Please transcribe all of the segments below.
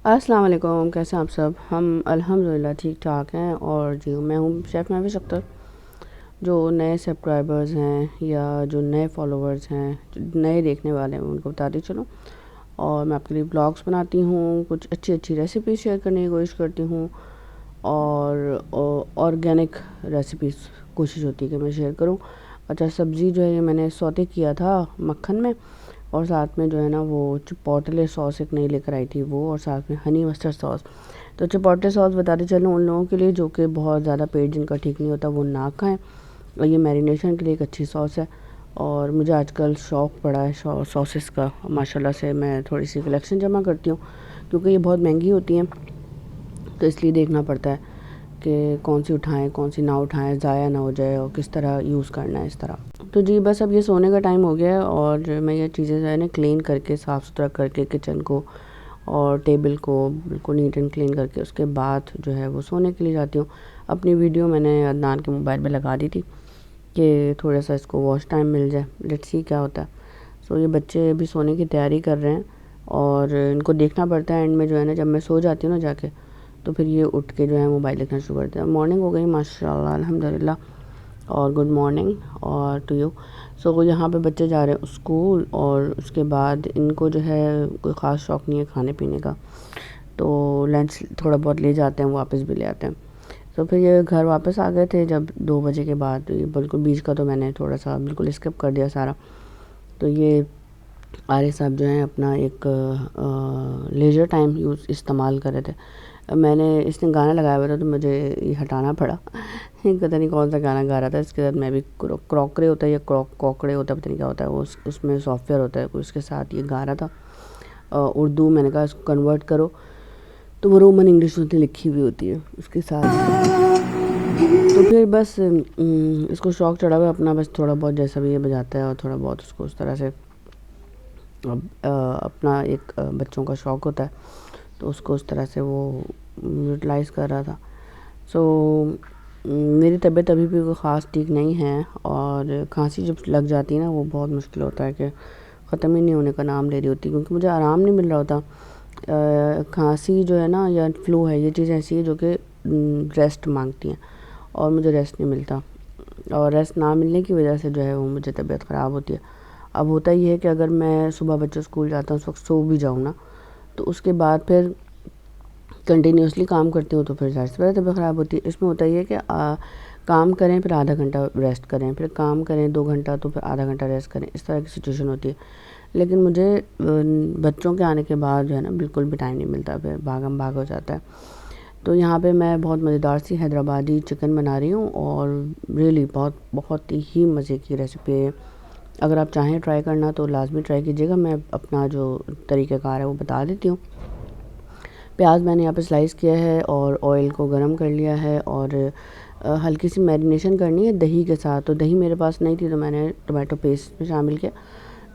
अस्सलाम वालेकुम, कैसे हैं आप सब। हम अल्हम्दुलिल्लाह ठीक ठाक हैं। और जी मैं हूँ शेफ़ महविश अख्तर। जो नए सब्सक्राइबर्स हैं या जो नए फॉलोवर्स हैं, जो नए देखने वाले हैं, उनको बताती चलूँ। और मैं आपके लिए ब्लॉग्स बनाती हूँ, कुछ अच्छी अच्छी रेसिपी शेयर करने की कोशिश करती हूँ। और ऑर्गेनिक रेसिपीज़ कोशिश होती है कि मैं शेयर करूँ। अच्छा, सब्ज़ी जो है ये मैंने सौते किया था मक्खन में, और साथ में जो है ना वो चिपोटले सॉस एक नई लेकर आई थी वो, और साथ में हनी मस्टर्ड सॉस। तो चिपोटले सॉस बताते चलूँ उन लोगों के लिए जो कि बहुत ज़्यादा पेट जिनका ठीक नहीं होता वो ना खाएं, और ये मैरिनेशन के लिए एक अच्छी सॉस है। और मुझे आजकल शौक़ पड़ा है सॉसेस का, माशाल्लाह से मैं थोड़ी सी कलेक्शन जमा करती हूँ, क्योंकि ये बहुत महंगी होती हैं, तो इसलिए देखना पड़ता है कि कौन सी उठाएं कौन सी ना उठाएं, ज़ाया ना हो जाए, और किस तरह यूज़ करना है इस तरह। तो जी बस अब ये सोने का टाइम हो गया है, और मैं ये चीज़ें जो है ना क्लीन करके साफ़ सुथरा करके किचन को और टेबल को बिल्कुल नीट एंड क्लीन करके उसके बाद जो है वो सोने के लिए जाती हूँ। अपनी वीडियो मैंने अदनान के मोबाइल में लगा दी थी कि थोड़ा सा इसको वॉच टाइम मिल जाए, लेट्स सी क्या होता है। सो ये बच्चे अभी सोने की तैयारी कर रहे हैं, और इनको देखना पड़ता है एंड में जो है ना, जब मैं सो जाती हूँ ना जाके, तो फिर ये उठ के जो है मोबाइल देखना शुरू करते हैं। मॉर्निंग हो गई माशाल्लाह अल्हम्दुलिल्लाह, और गुड मॉर्निंग और टू यू। सो यहाँ पे बच्चे जा रहे हैं स्कूल, और उसके बाद इनको जो है कोई ख़ास शौक़ नहीं है खाने पीने का, तो लंच थोड़ा बहुत ले जाते हैं, वापस भी ले आते हैं। तो फिर ये घर वापस आ गए थे जब 2 बजे के बाद। ये बिल्कुल बीच का तो मैंने थोड़ा सा बिल्कुल स्किप कर दिया सारा। तो ये आर्य साहब जो हैं अपना एक लेजर टाइम यूज़ इस्तेमाल कर रहे थे। मैंने इसने गाना लगाया हुआ था तो मुझे ये हटाना पड़ा। पता नहीं कौन सा गाना गा रहा था। इसके साथ मैं भी क्रॉकरे होता है या कॉकड़े होता है, पता नहीं क्या होता है वो, उसमें सॉफ्टवेयर होता है, उसके साथ ये गा रहा था। उर्दू मैंने कहा इसको कन्वर्ट करो, तो वो रोमन इंग्लिश उसने लिखी हुई होती है उसके साथ। तो फिर बस इसको शौक़ चढ़ा हुआ अपना, बस थोड़ा बहुत जैसा भी ये बजाता है और थोड़ा बहुत उसको उस तरह से अपना एक बच्चों का शौक़ होता है, तो उसको उस तरह से वो यूटिलाइज़ कर रहा था। सो मेरी तबीयत अभी भी कोई ख़ास ठीक नहीं है, और खांसी जब लग जाती है ना वो बहुत मुश्किल होता है कि ख़त्म ही नहीं होने का नाम ले रही होती, क्योंकि मुझे आराम नहीं मिल रहा होता। खांसी जो है ना या फ्लू है, ये चीज़ ऐसी है जो कि रेस्ट मांगती हैं, और मुझे रेस्ट नहीं मिलता, और रेस्ट ना मिलने की वजह से जो है वो मुझे तबीयत ख़राब होती है। अब होता ये है कि अगर मैं सुबह बच्चे स्कूल जाता हूँ उस वक्त सो भी जाऊँ ना, तो उसके बाद फिर कंटिन्यूसली काम करती हूँ, तो फिर ज़ाहिर सी बात है तबीयत ख़राब होती है। इसमें होता ये है कि काम करें फिर आधा घंटा रेस्ट करें, फिर काम करें 2 घंटा तो फिर आधा घंटा रेस्ट करें, इस तरह की सिचुएशन होती है। लेकिन मुझे बच्चों के आने के बाद जो है ना बिल्कुल भी टाइम नहीं मिलता, फिर भागम भाग हो जाता है। तो यहाँ पे मैं बहुत मज़ेदार सी हैदराबादी चिकन बना रही हूँ, और रियली बहुत बहुत ही मज़े की रेसिपी है। अगर आप चाहें ट्राई करना तो लाजमी ट्राई कीजिएगा। मैं अपना जो तरीक़ाकार है वो बता देती हूँ। प्याज मैंने यहाँ पे स्लाइस किया है, और ऑयल को गरम कर लिया है, और हल्की सी मैरिनेशन करनी है दही के साथ। तो दही मेरे पास नहीं थी तो मैंने टोमेटो पेस्ट में शामिल किया।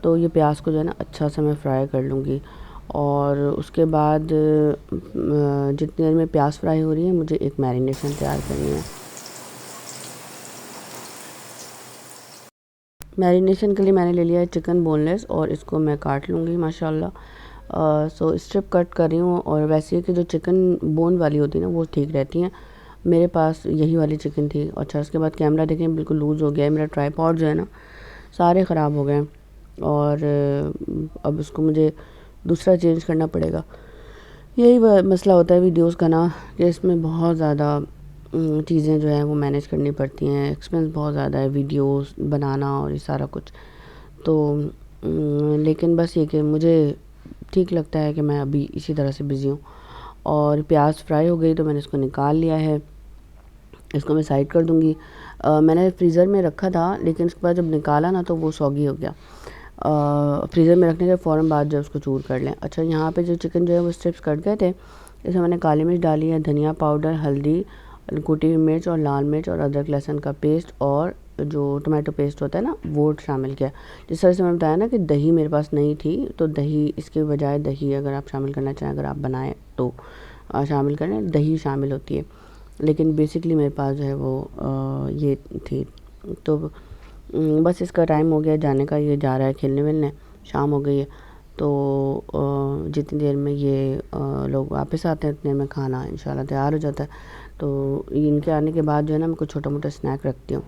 तो ये प्याज को जो है ना अच्छा से मैं फ्राई कर लूँगी, और उसके बाद जितनी देर में प्याज फ्राई हो रही है मुझे एक मैरिनेशन तैयार करनी है। मैरिनेशन के लिए मैंने ले लिया है चिकन बोनलेस, और इसको मैं काट लूँगी माशाल्लाह। सो स्ट्रिप कट कर रही हूँ, और वैसे ही कि जो चिकन बोन वाली होती है ना वो ठीक रहती हैं। मेरे पास यही वाली चिकन थी। अच्छा, उसके बाद कैमरा देखें बिल्कुल लूज़ हो गया है, मेरा ट्राईपॉड जो है ना सारे ख़राब हो गए हैं, और अब उसको मुझे दूसरा चेंज करना पड़ेगा। यही मसला होता है वीडियोस का ना, कि इसमें बहुत ज़्यादा चीज़ें जो हैं वो मैनेज करनी पड़ती हैं, एक्सपेंस बहुत ज़्यादा है वीडियोस बनाना और ये सारा कुछ। तो लेकिन बस ये कि मुझे ठीक लगता है कि मैं अभी इसी तरह से बिज़ी हूँ। और प्याज फ्राई हो गई तो मैंने इसको निकाल लिया है, इसको मैं साइड कर दूँगी। मैंने फ्रीज़र में रखा था, लेकिन उसके बाद जब निकाला ना तो वो सौगी हो गया। फ्रीज़र में रखने के फ़ौरन बाद जो उसको चूर कर लें। अच्छा, यहाँ पे जो चिकन जो है वो स्ट्रिप्स कट गए थे, इसमें मैंने काली मिर्च डाली है, धनिया पाउडर, हल्दी, कुटी हुई मिर्च और लाल मिर्च, और अदरक लहसुन का पेस्ट, और जो टोमेटो पेस्ट होता है ना वो शामिल किया। जिस तरह से मैंने बताया ना कि दही मेरे पास नहीं थी, तो दही इसके बजाय दही अगर आप शामिल करना चाहें, अगर आप बनाएं तो शामिल करें, दही शामिल होती है। लेकिन बेसिकली मेरे पास जो है वो ये थी। तो बस इसका टाइम हो गया जाने का, ये जा रहा है खेलने वेलने, शाम हो गई है। तो जितनी देर में ये लोग वापस आते हैं उतने में खाना इंशाल्लाह तैयार हो जाता है। तो इनके आने के बाद जो है ना मैं कुछ छोटा मोटा स्नैक रखती हूँ।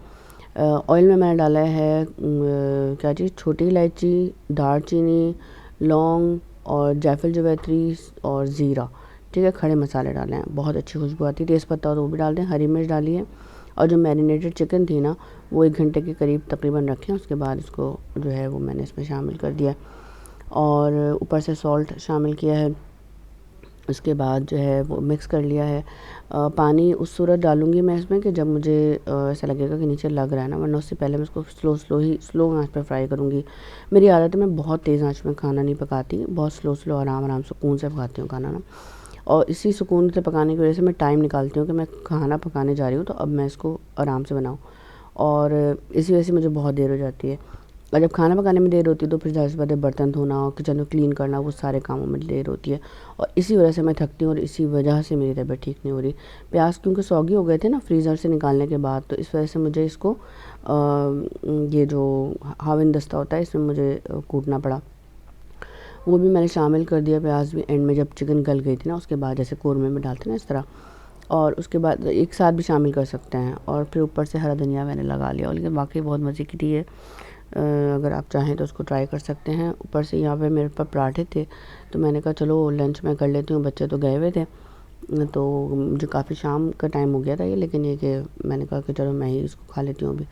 ऑयल में मैंने डाला है क्या चीज़, छोटी इलायची, दालचीनी, लौंग और जायफल जावित्री और ज़ीरा, ठीक है, खड़े मसाले डाले हैं, बहुत अच्छी खुशबू आती है। तेज़पत्ता हो तो वो भी डाल दें, हरी मिर्च डाली है। और जो मैरिनेटेड चिकन थी ना वो 1 घंटे के करीब तकरीबन रखें, उसके बाद इसको जो है वो मैंने इसमें शामिल कर दिया और ऊपर से सॉल्ट शामिल किया है। उसके बाद जो है वो मिक्स कर लिया है। पानी उस सूरत डालूँगी मैं इसमें कि जब मुझे ऐसा लगेगा कि नीचे लग रहा है ना, वरना उससे पहले मैं इसको स्लो आंच पे फ्राई करूँगी। मेरी आदत है मैं बहुत तेज़ आंच में खाना नहीं पकाती, बहुत स्लो आराम सुकून से पकाती हूँ खाना ना। और इसी सुकून से पकाने की वजह से मैं टाइम निकालती हूँ कि मैं खाना पकाने जा रही हूँ तो अब मैं इसको आराम से बनाऊँ, और इसी वजह से मुझे बहुत देर हो जाती है। और जब खाना पकाने में देर होती है तो फिर ज़ाहिर सी बात है बर्तन धोना और किचन को क्लीन करना, वो सारे कामों में देर होती है और इसी वजह से मैं थकती हूँ और इसी वजह से मेरी तबीयत ठीक नहीं हो रही। प्याज क्योंकि सौगी हो गए थे ना फ्रीज़र से निकालने के बाद, तो इस वजह से मुझे इसको ये जो हावन दस्ता होता है इसमें मुझे कूटना पड़ा। वो भी मैंने शामिल कर दिया, प्याज भी एंड में जब चिकन गल गई थी ना उसके बाद, जैसे कौरमे में डालते हैं ना इस तरह, और उसके बाद एक साथ भी शामिल कर सकते हैं। और फिर ऊपर से हरा धनिया मैंने लगा लिया, और लेकिन वाकई बहुत मज़े की थी ये। अगर आप चाहें तो उसको ट्राई कर सकते हैं। ऊपर से यहाँ पे मेरे पास पराठे थे तो मैंने कहा चलो लंच में कर लेती हूँ, बच्चे तो गए हुए थे तो मुझे काफ़ी शाम का टाइम हो गया था ये, लेकिन ये कि मैंने कहा कि चलो मैं ही इसको खा लेती हूँ अभी।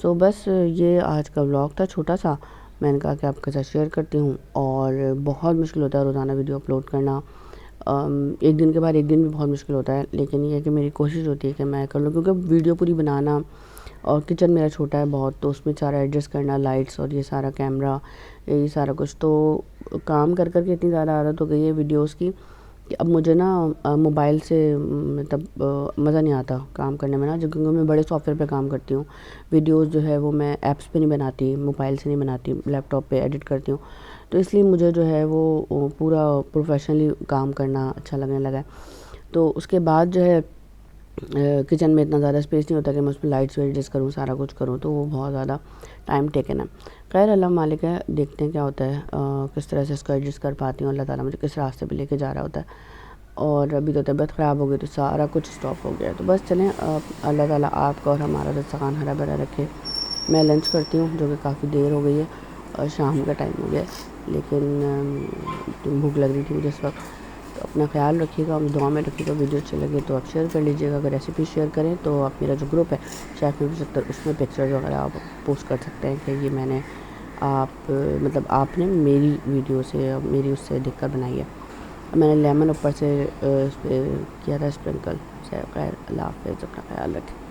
सो बस ये आज का व्लॉग था छोटा सा, मैंने कहा कि आपके साथ शेयर करती हूँ। और बहुत मुश्किल होता है रोज़ाना वीडियो अपलोड करना, एक दिन के बाद एक दिन भी बहुत मुश्किल होता है, लेकिन ये है कि मेरी कोशिश होती है कि मैं कर लूँ, क्योंकि वीडियो पूरी बनाना और किचन मेरा छोटा है बहुत, तो उसमें सारा एडजस्ट करना, लाइट्स और ये सारा कैमरा, ये सारा कुछ, तो काम कर कर के इतनी ज़्यादा आदत हो गई है वीडियोस की कि अब मुझे ना मोबाइल से मतलब मज़ा नहीं आता काम करने में ना, जो क्योंकि मैं बड़े सॉफ्टवेयर पे काम करती हूँ। वीडियोस जो है वो मैं ऐप्स पे नहीं बनाती, मोबाइल से नहीं बनाती, लैपटॉप पे एडिट करती हूँ, तो इसलिए मुझे जो है वो पूरा प्रोफेशनली काम करना अच्छा लगने लगा है। तो उसके बाद जो है किचन में इतना ज़्यादा स्पेस नहीं होता कि मैं उसमें लाइट्स एडजस्ट करूँ, सारा कुछ करूँ, तो वो बहुत ज़्यादा टाइम टेकन है। खैर अल्लाह मालिक है, देखते हैं क्या होता है, किस तरह से इसको एडजस्ट कर पाती हूँ, अल्लाह ताला मुझे किस रास्ते पे लेके जा रहा होता है। और अभी तो तबीयत ख़राब हो गई तो सारा कुछ स्टॉप हो गया, तो बस चलें, अल्लाह ताला आपका और हमारा दस्तरखान हरा भरा रखे। मैं लंच करती हूँ जो कि काफ़ी देर हो गई है और शाम का टाइम हो गया है, लेकिन भूख लग रही थी मुझे इस वक्त। तो अपना ख्याल रखिएगा, दुआ में रखिएगा। वीडियो अच्छी लगे तो आप शेयर कर लीजिएगा, अगर रेसिपी शेयर करें तो आप मेरा जो ग्रुप है शेफ़ में 75 उसमें पिक्चर्स वगैरह आप पोस्ट कर सकते हैं कि ये मैंने मतलब आपने मेरी वीडियो से मेरी उससे देखकर बनाई है। मैंने लेमन ऊपर से किया था स्प्रिंकल। खैर अल्लाह हाफ़िज़, अपना ख्याल रखें।